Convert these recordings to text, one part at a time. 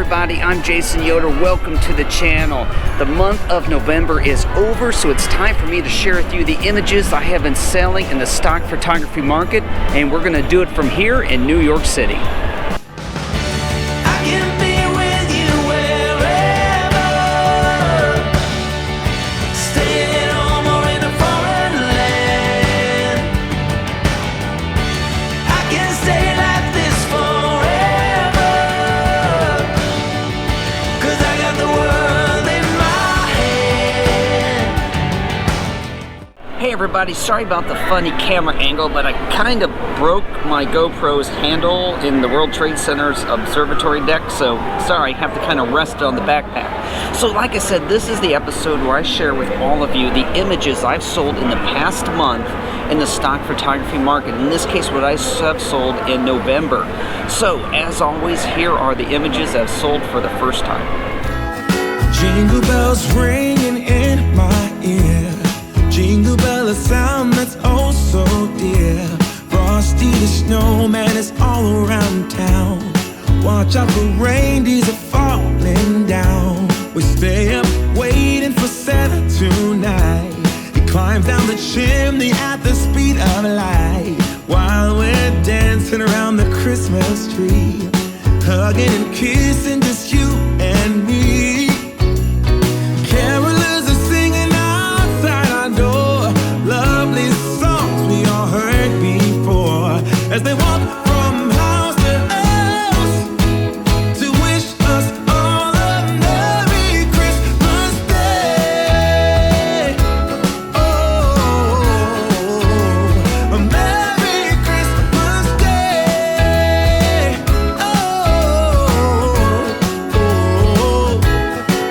everybody, I'm Jason Yoder. Welcome to the channel. The month of November is over, so it's time for me to share with you the images I have been selling in the stock photography market, and we're going to do it from here in New York City. Hey everybody, sorry about the funny camera angle, but I kind of broke my GoPro's handle in the World Trade Center's observatory deck, so sorry, I have to kind of rest it on the backpack. So like I said, this is the episode where I share with all of you the images I've sold in the past month in the stock photography market. In this case, what I have sold in November. So as always, here are the images I've sold for the first time. Jingle bells ringing in my ear. Jingle bell, a sound that's oh so dear. Frosty the snowman is all around town. Watch out for reindeers are falling down. We stay up waiting for Santa tonight. He climbs down the chimney at the speed of light, while we're dancing around the Christmas tree, hugging and kissing just you and me. Carolers are singing outside our door, lovely songs we all heard before, as they walk from house to house to wish us all a Merry Christmas Day. Oh, a Merry Christmas Day. Oh,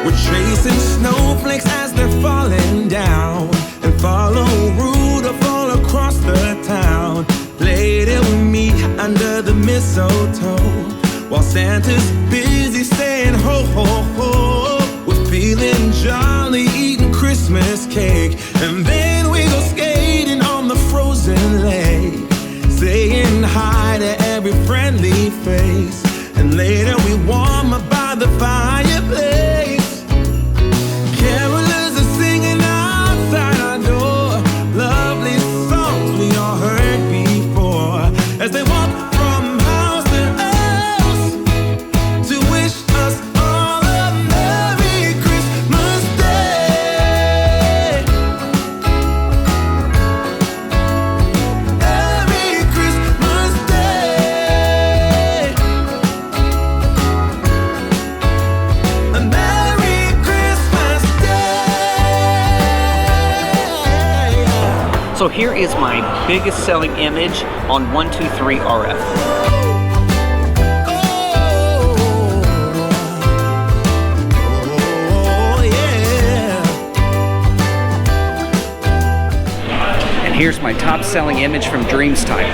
we're chasing snowflakes as they're falling down, and follow Rudolph all across the town. Later we meet under the mistletoe, while Santa's busy saying ho ho ho. We're feeling jolly, eating Christmas cake, and then we go skating on the frozen lake, saying hi to every friendly face, and later we warm up by the fireplace. Carolers are singing outside our door, lovely songs we all heard before, as they walk from house to house to wish us all a Merry Christmas Day. Merry Christmas Day. A Merry Christmas Day. So here is my biggest selling image on 123 RF. Oh, yeah. And here's my top selling image from Dreams Time.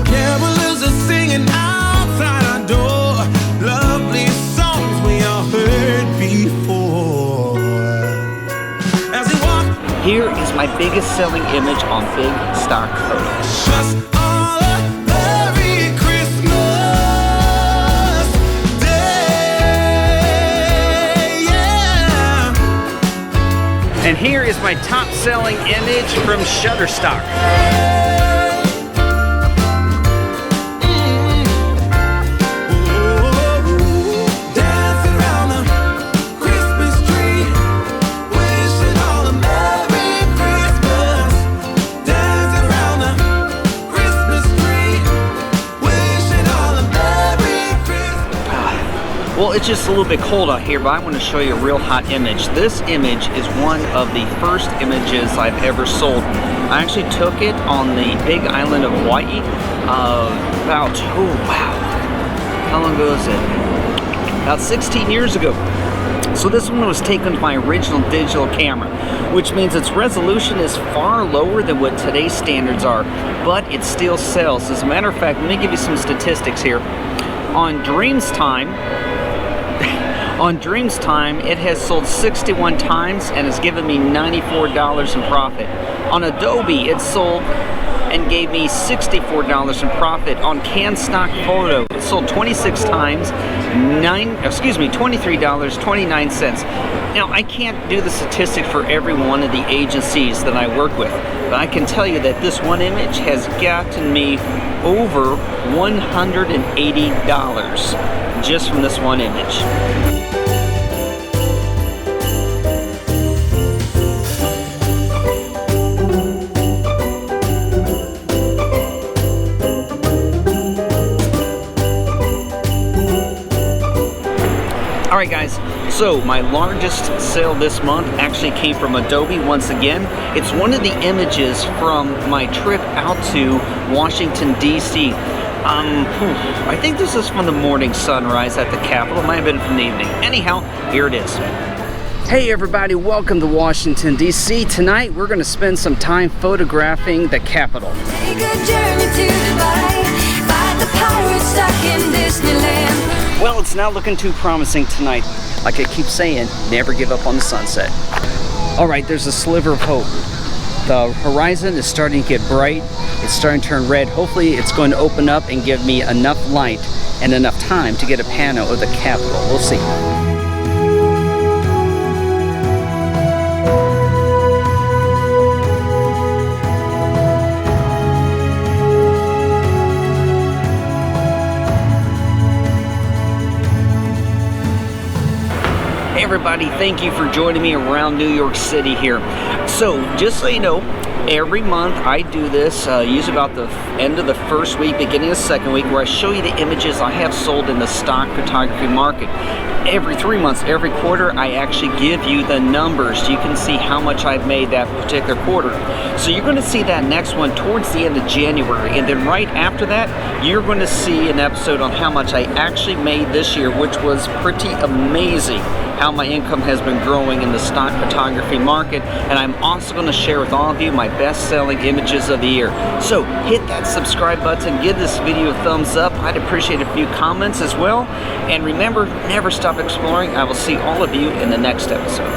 Carolers are singing outside our door, lovely songs we all heard before, as we walk Here is my biggest selling image on Big Stock Photos. just all a Merry Christmas Day. Yeah. And here is my top selling image from Shutterstock. Dancing around the Christmas tree, wishing all a Merry Christmas. Dancing around the Christmas tree, wishing all a Merry Christmas. Well, it's just a little bit cold out here, but I want to show you a real hot image. This image is one of the first images I've ever sold. I actually took it on the big island of Hawaii about, oh wow, how long ago is it? About 16 years ago. So this one was taken with my original digital camera, which means its resolution is far lower than what today's standards are, but it still sells. As a matter of fact, let me give you some statistics here. On Dreams Time, it has sold 61 times and has given me $94 in profit. On Adobe, it sold and gave me $64 in profit. On Can Stock Photo, it sold 26 times, $23.29. Now, I can't do the statistic for every one of the agencies that I work with, but I can tell you that this one image has gotten me over $180 just from this one image. Alright guys, so my largest sale this month actually came from Adobe once again. It's one of the images from my trip out to Washington, D.C. I think this is from the morning sunrise at the Capitol. It might have been from the evening. Anyhow, here it is. Hey everybody, welcome to Washington, D.C. Tonight we're going to spend some time photographing the Capitol. Take a journey to Dubai, fight the pirates stuck in Disneyland. Well, it's not looking too promising tonight. Like I keep saying, never give up on the sunset. Alright, there's a sliver of hope. The horizon is starting to get bright. It's starting to turn red. Hopefully it's going to open up and give me enough light and enough time to get a pano of the Capitol. We'll see. Hey everybody, thank you for joining me around New York City here. So, just so you know, every month I do this, usually about the end of the first week, beginning of the second week, where I show you the images I have sold in the stock photography market. Every 3 months, every quarter, I actually give you the numbers. You can see how much I've made that particular quarter. So you're going to see that next one towards the end of January, and then right after that, you're going to see an episode on how much I actually made this year, which was pretty amazing. How my income has been growing in the stock photography market, and I'm also going to share with all of you my best-selling images of the year. So hit that subscribe button, give this video a thumbs up. I'd appreciate a few comments as well, and remember, never stop exploring. I will see all of you in the next episode.